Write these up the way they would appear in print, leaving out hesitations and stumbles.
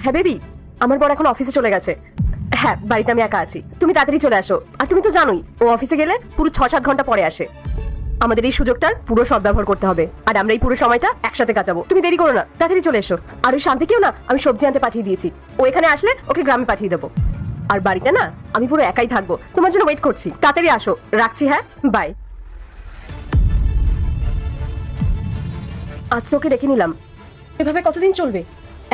হ্যাঁ বেবি, আমার বর এখন অফিসে চলে গেছে। হ্যাঁ, বাড়িতে আমি একা আছি। তুমি তাড়াতাড়ি চলে আসো। আর তুমি তো জানোই ও অফিসে গেলে পুরো 6-7 ঘন্টা পরে আসে। আমাদের এই সুযোগটার পুরো সদ্ব্যবহার করতে হবে, আর আমরা এই পুরো সময়টা একসাথে কাটাবো। তুমি দেরি করো না, তাড়াতাড়ি চলে এসো। আর ওই শান্তিকেও না আমি সবজি আনতে পাঠিয়ে দিয়েছি। ও এখানে আসলে ওকে গ্রামে পাঠিয়ে দেবো। আর বাড়িতে না আমি পুরো একাই থাকবো, তোমার জন্য ওয়েট করছি। তাড়াতাড়ি আসো, রাখছি। হ্যাঁ, বাই। আজ ওকে রেখে নিলাম। এভাবে কতদিন চলবে?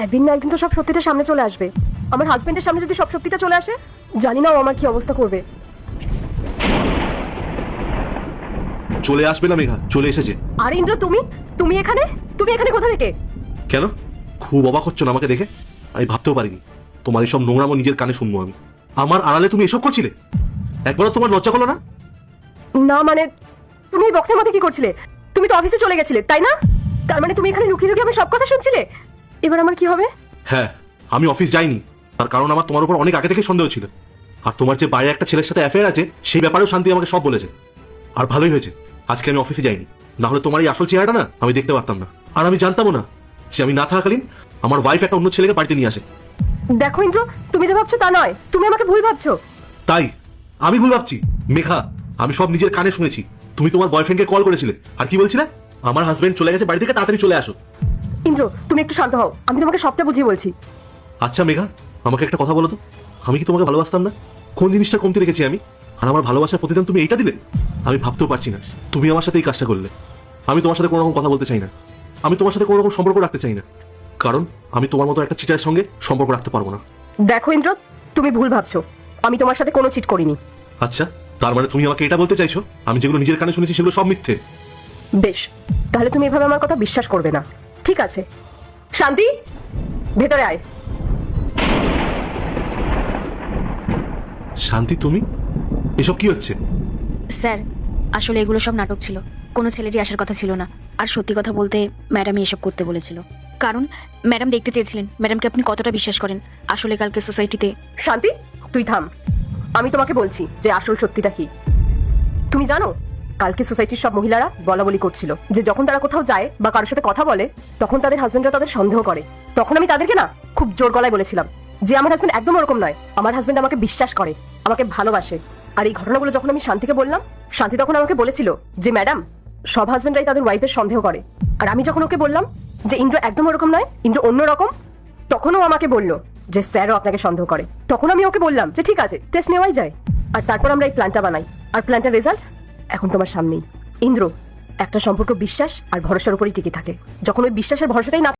একদিন না একদিন তো সব সত্যিটা সামনে চলে আসবে। আমার হাজবেন্ডের সামনে যদি সব সত্যিটা চলে আসে, জানি না ও আমার কি অবস্থা করবে। চলে আসবে না মেঘা, চলে এসেছে। আর ইন্দ্র, তুমি এখানে কোথা থেকে? কেন খুব অবাক হচ্ছ না আমাকে দেখে? আমি ভাবতেও পারিনি তোমার এইসব নোংরামো নিজের কানে শুনবো আমি। আমার আড়ালে তুমি এসব করছিলে? একবারও তোমার লজ্জা করলো না? না মানে, তুমি এই বক্সের মধ্যে কি করছিলে? তুমি তো অফিসে চলে গেছিলে, তাই না? তার মানে তুমি এখানে লুকিয়ে লুকিয়ে আমার সব কথা শুনছিলে। এবার আমার কি হবে? হ্যাঁ, আমি অফিস যাইনি, তার কারণ আমার তোমার উপর অনেক আগে থেকে সন্দেহ ছিল। আর তোমার যে বাইরে একটা ছেলের সাথে অ্যাফেয়ার আছে সেই ব্যাপারেও শান্তি আমাকে সব বলেছে। আর ভালোই হয়েছে আজকে আমি অফিসে যাইনি, না হলে তোমার এই আসল চেহারাটা না আমি দেখতে পারতাম না। আর আমি জানতামও না যে আমি না থাকাকালীন আমার ওয়াইফ একটা অন্য ছেলেকে বাড়িতে নিয়ে আসে। দেখো ইন্দ্র, তুমি যা ভাবছো তা নয়। তুমি আমাকে ভুল ভাবছো। তাই আমি ভুল ভাবছি? মেঘা, আমি সব নিজের কানে শুনেছি। তুমি তোমার বয়ফ্রেন্ডকে কল করেছিলে আর কি বলছিলে? আমার হাজবেন্ড চলে গেছে বাড়ি থেকে, তাড়াতাড়ি চলে আসো। ইন্দ্র, তুমি একটু শান্ত হও, আমি তোমাকে সবটা বুঝিয়ে বলছি। আচ্ছা মেঘা, আমাকে একটা কথা বলো তো, আমি কি তোমাকে ভালোবাসতাম না? কোন জিনিসটা কমতি রেখেছি আমি? আর আমার ভালোবাসার প্রতিদান তুমি এইটা দিলে? আমি ভাবতেও পারছি না তুমি আমার সাথে এই কাজটা করলে। আমি তোমার সাথে কোনো রকম কথা বলতে চাই না, আমি তোমার সাথে কোনো রকম সম্পর্ক রাখতে চাই না, কারণ আমি তোমার মতো একটা চিটারের সঙ্গে সম্পর্ক রাখতে পারবো না। দেখো ইন্দ্র, তুমি ভুল ভাবছো। আমি তোমার সাথে কোনো চিট করিনি। আচ্ছা, তার মানে তুমি আমাকে এটা বলতে চাইছো আমি যেগুলো নিজের কানে শুনেছি সেগুলো সব মিথ্যে? বেশ, তাহলে তুমি এভাবে আমার কথা বিশ্বাস করবে না। ঠিক আছে, শান্তি, ভেতরে আয়। শান্তি, তুমি? এসব কি হচ্ছে? স্যার, আসলে এগুলো সব নাটক ছিল। কোনো ছেলেরই আসার কথা ছিল না। আর সত্যি কথা বলতে ম্যাডামই এসব করতে বলেছিল, কারণ ম্যাডাম দেখতে চেয়েছিলেন ম্যাডামকে আপনি কতটা বিশ্বাস করেন। আসলে কালকে সোসাইটিতে... শান্তি, তুই থাম। আমি তোমাকে বলছি যে আসল সত্যিটা কি। তুমি জানো, কালকে সোসাইটির সব মহিলারা বলাবলি করছিল যে যখন তারা কোথাও যায় বা কারোর সাথে কথা বলে তখন তাদের হাজবেন্ডরা তাদের সন্দেহ করে। তখন আমি তাদেরকে না খুব জোর গলায় বলেছিলাম যে আমার হাজবেন্ড একদম ওরকম নয়। আমার হাজবেন্ড আমাকে বিশ্বাস করে, আমাকে ভালোবাসে। আর এই ঘটনাগুলো যখন আমি শান্তিকে বললাম, শান্তি তখন আমাকে বলেছিল যে ম্যাডাম, সব হাজবেন্ডরাই তাদের ওয়াইফদের সন্দেহ করে। আর আমি যখন ওকে বললাম যে ইন্দ্র একদম ওরকম নয়, ইন্দ্র অন্য রকম, তখনও আমাকে বললো যে স্যারও আপনাকে সন্দেহ করে। তখন আমি ওকে বললাম যে ঠিক আছে, টেস্ট নেওয়াই যায়। আর তারপর আমরা এই প্ল্যানটা বানাই, আর প্ল্যানটার রেজাল্ট এখন তোমার সামনেই। ইন্দ্র, একটা সম্পর্ক বিশ্বাস আর ভরসার উপরই টিকে থাকে। যখন ওই বিশ্বাসের ভরসাটাই না